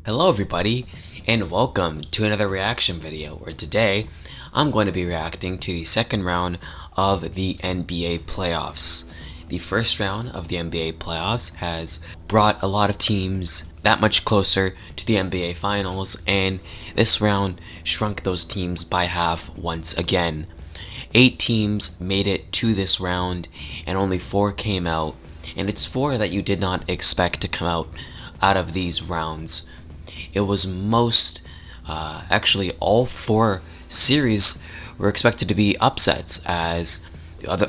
Hello everybody, and welcome to another reaction video where today I'm going to be reacting to the second round of the NBA playoffs. The first round of the NBA playoffs has brought a lot of teams that much closer to the NBA finals, and this round shrunk those teams by half once again. 8 teams made it to this round and only 4 came out, and it's 4 that you did not expect to come out of these rounds. It was actually all 4 series were expected to be upsets, as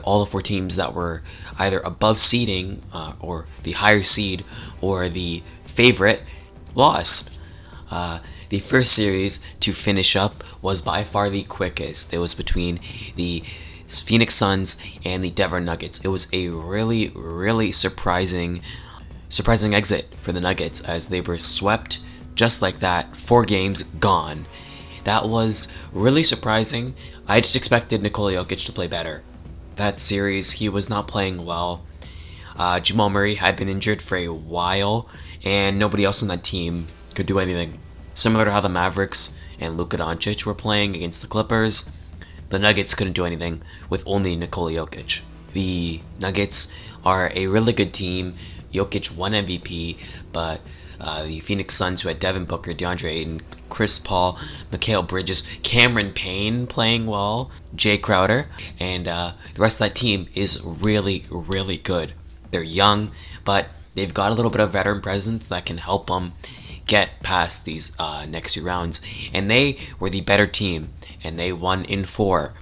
all the 4 teams that were either above seeding or the higher seed or the favorite lost. The first series to finish up was by far the quickest. It was between the Phoenix Suns and the Denver Nuggets. It was a really surprising exit for the Nuggets, as they were swept just like that. 4 games gone. That was really surprising. I just expected Nikola Jokic to play better. That series, he was not playing well. Jamal Murray had been injured for a while, and nobody else on that team could do anything. Similar to how the Mavericks and Luka Doncic were playing against the Clippers, the Nuggets couldn't do anything with only Nikola Jokic. The Nuggets are a really good team. Jokic won MVP, but the Phoenix Suns, who had Devin Booker, DeAndre Ayton, Chris Paul, Mikal Bridges, Cameron Payne playing well, Jay Crowder, and the rest of that team is really good. They're young, but they've got a little bit of veteran presence that can help them get past these next 2 rounds. And they were the better team, and they won in 4.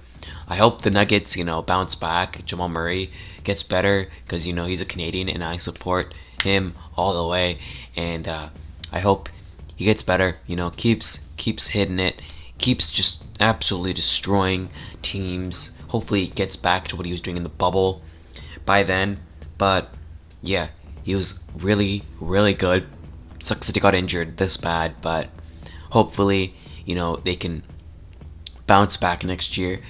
I hope the Nuggets, bounce back. Jamal Murray gets better, because, he's a Canadian, and I support him all the way. And I hope he gets better, keeps hitting it, keeps just absolutely destroying teams. Hopefully he gets back to what he was doing in the bubble by then. But yeah, he was really good. Sucks that he got injured this bad, but hopefully, they can bounce back next year.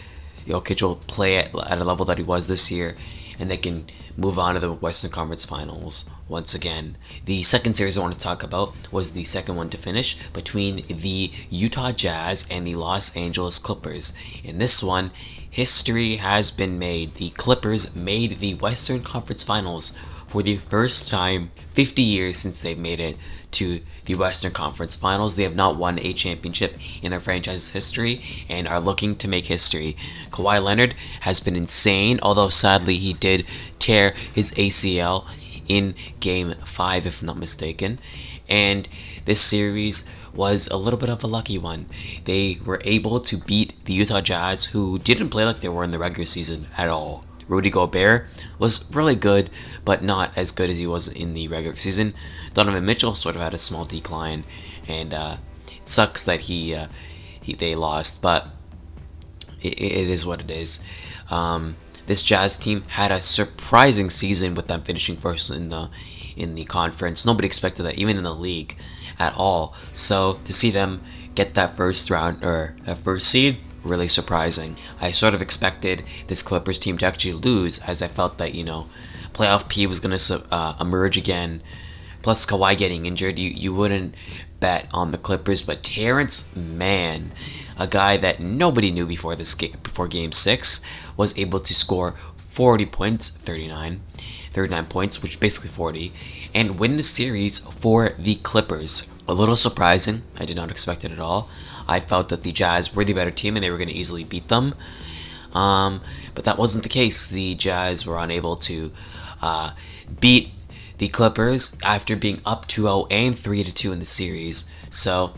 Jokic will play at a level that he was this year, and they can move on to the Western Conference Finals once again. The second series I want to talk about was the second one to finish, between the Utah Jazz and the Los Angeles Clippers. In this one, history has been made. The Clippers made the Western Conference Finals for the first time 50 years since they've made it to the Western Conference Finals. They have not won a championship in their franchise's history and are looking to make history. Kawhi Leonard has been insane, although sadly he did tear his ACL in Game 5, if not mistaken. And this series was a little bit of a lucky one. They were able to beat the Utah Jazz, who didn't play like they were in the regular season at all. Rudy Gobert was really good, but not as good as he was in the regular season. Donovan Mitchell sort of had a small decline, and it sucks that they lost, but it is what it is. This Jazz team had a surprising season, with them finishing first in the conference. Nobody expected that, even in the league, at all. So to see them get that first round, or that first seed, really surprising. I sort of expected this Clippers team to actually lose, as I felt that, playoff P was going to emerge again. Plus Kawhi getting injured, you wouldn't bet on the Clippers. But Terrence Mann, a guy that nobody knew before Game 6, was able to score 40 points, 39 points, which is basically 40, and win the series for the Clippers. A little surprising. I did not expect it at all. I felt that the Jazz were the better team and they were going to easily beat them. But that wasn't the case. The Jazz were unable to beat the Clippers after being up 2-0 and 3-2 in the series. So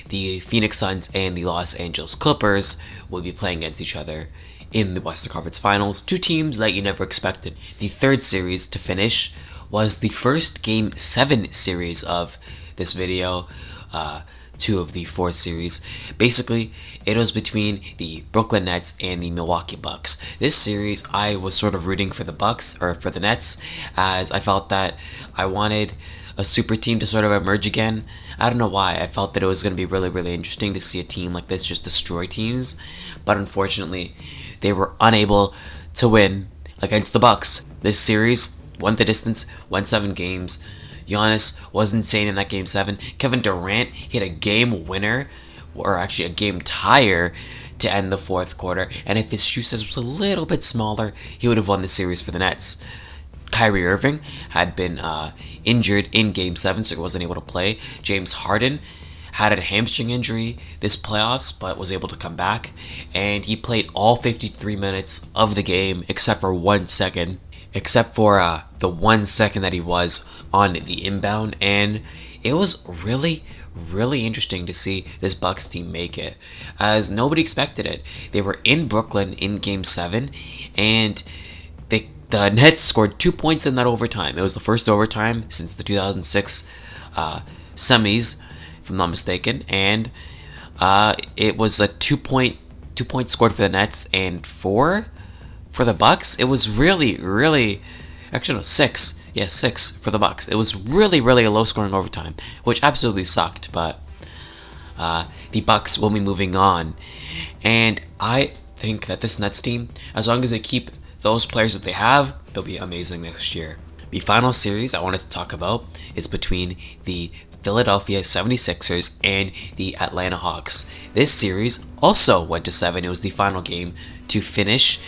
the Phoenix Suns and the Los Angeles Clippers will be playing against each other in the Western Conference Finals. 2 teams that you never expected. The third series to finish was the first Game 7 series of this video. 2 of the 4 series. Basically, it was between the Brooklyn Nets and the Milwaukee Bucks. This series, I was sort of rooting for the Bucks, or for the Nets, as I felt that I wanted a super team to sort of emerge again. I don't know why. I felt that it was going to be really interesting to see a team like this just destroy teams, but unfortunately, they were unable to win against the Bucks. This series went the distance, went 7 games. Giannis was insane in that game 7. Kevin Durant hit a game winner, or actually a game tire, to end the fourth quarter. And if his shoe size was a little bit smaller, he would have won the series for the Nets. Kyrie Irving had been injured in Game 7, so he wasn't able to play. James Harden had a hamstring injury this playoffs, but was able to come back. And he played all 53 minutes of the game, except for 1 second. Except for the 1 second that he was on the inbound. And it was really, really interesting to see this Bucks team make it, as nobody expected it. They were in Brooklyn in Game 7, and the Nets scored 2 points in that overtime. It was the first overtime since the 2006 semis, if I'm not mistaken, and it was a 2-point scored for the Nets and 4 for the Bucks. It was really, really, actually no, 6. Yeah, 6 for the Bucks. It was really, really a low-scoring overtime, which absolutely sucked. But the Bucks will be moving on, and I think that this Nets team, as long as they keep those players that they have, they'll be amazing next year. The final series I wanted to talk about is between the Philadelphia 76ers and the Atlanta Hawks. This series also went to 7. It was the final game to finish,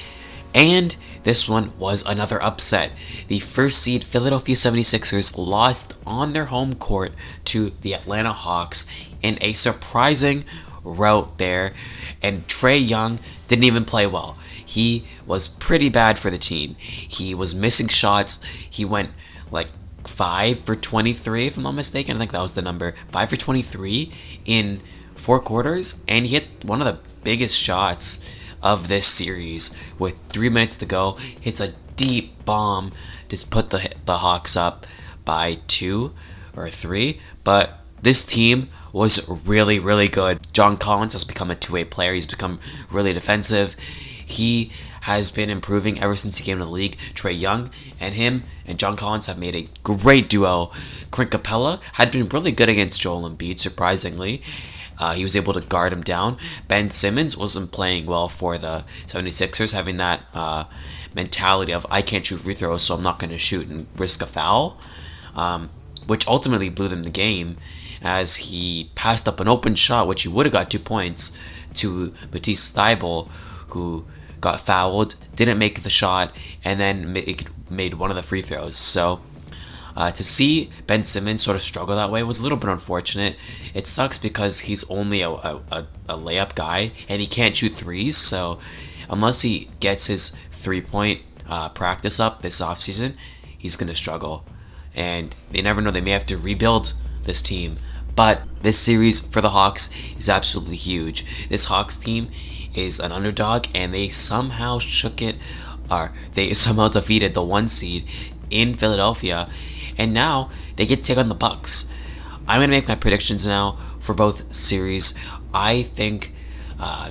and this one was another upset. The first seed Philadelphia 76ers lost on their home court to the Atlanta Hawks in a surprising rout there, and Trae Young didn't even play well. He was pretty bad for the team. He was missing shots. He went like 5 for 23, if I'm not mistaken. I think that was the number. 5 for 23 in 4 quarters, and he hit one of the biggest shots of this series with 3 minutes to go. Hits a deep bomb to put the Hawks up by 2 or 3. But this team was really, really good. John Collins has become a two-way player. He's become really defensive. He has been improving ever since he came to the league. Trae Young and him and John Collins have made a great duo. Clint Capella had been really good against Joel Embiid, surprisingly. He was able to guard him down. Ben Simmons wasn't playing well for the 76ers, having that mentality of, I can't shoot free throws, so I'm not going to shoot and risk a foul, which ultimately blew them the game, as he passed up an open shot, which he would have got 2 points, to Matisse Thybulle, who got fouled, didn't make the shot, and then made one of the free throws. So to see Ben Simmons sort of struggle that way was a little bit unfortunate. It sucks because he's only a layup guy, and he can't shoot threes, so unless he gets his 3-point practice up this offseason, he's going to struggle. And they never know, they may have to rebuild this team. But this series for the Hawks is absolutely huge. This Hawks team is an underdog, and they somehow they somehow defeated the 1 seed in Philadelphia, and now they get to take on the Bucks. I'm going to make my predictions now for both series. I think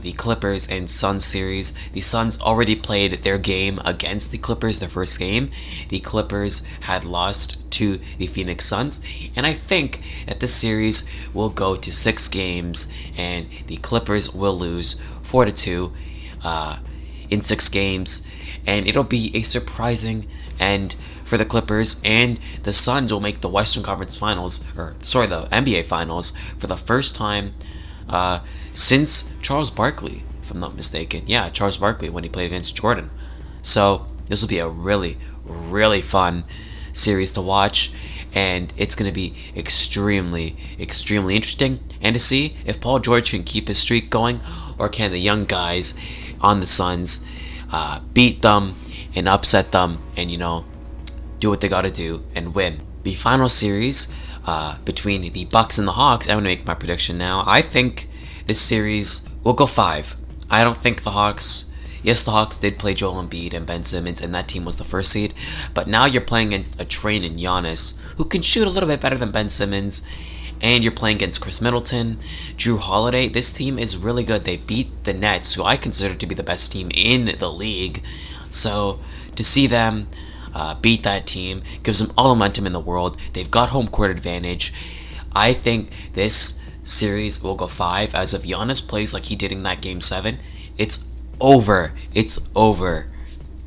the Clippers and Suns series, the Suns already played their game against the Clippers, their first game. The Clippers had lost to the Phoenix Suns, and I think that this series will go to 6 games, and the Clippers will lose 4-2 in 6 games, and it'll be a surprising end for the Clippers, and the Suns will make the Western Conference Finals, the NBA Finals, for the first time since Charles Barkley, if I'm not mistaken. Yeah, Charles Barkley, when he played against Jordan. So this will be a really, really fun series to watch, and it's going to be extremely, extremely interesting, and to see if Paul George can keep his streak going, or can the young guys on the Suns beat them and upset them, and do what they got to do and win. The final series between the Bucks and the Hawks, I'm going to make my prediction now. I think this series will go 5. I don't think the Hawks... Yes, the Hawks did play Joel Embiid and Ben Simmons, and that team was the first seed. But now you're playing against a trained Giannis, who can shoot a little bit better than Ben Simmons. And you're playing against Chris Middleton, Drew Holiday. This team is really good. They beat the Nets, who I consider to be the best team in the league. So to see them beat that team gives them all the momentum in the world. They've got home court advantage. I think this series will go 5. As if Giannis plays like he did in that Game 7, it's over. It's over.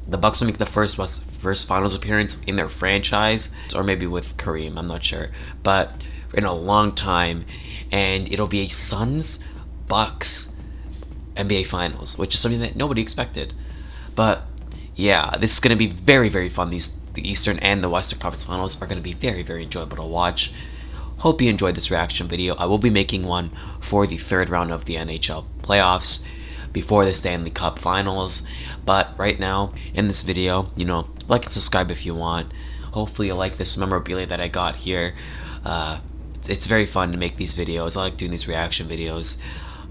The Bucks will make the first first finals appearance in their franchise, or maybe with Kareem, I'm not sure, but in a long time. And it'll be a Suns Bucks NBA Finals, which is something that nobody expected. But yeah, this is going to be very, very fun. The Eastern and the Western Conference Finals are going to be very, very enjoyable to watch. Hope you enjoyed this reaction video. I will be making one for the third round of the NHL playoffs before the Stanley Cup Finals. But right now, in this video, like and subscribe if you want. Hopefully you like this memorabilia that I got here. It's very fun to make these videos. I like doing these reaction videos.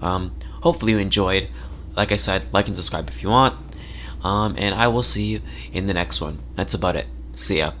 Hopefully you enjoyed. Like I said, like and subscribe if you want. And I will see you in the next one. That's about it. See ya.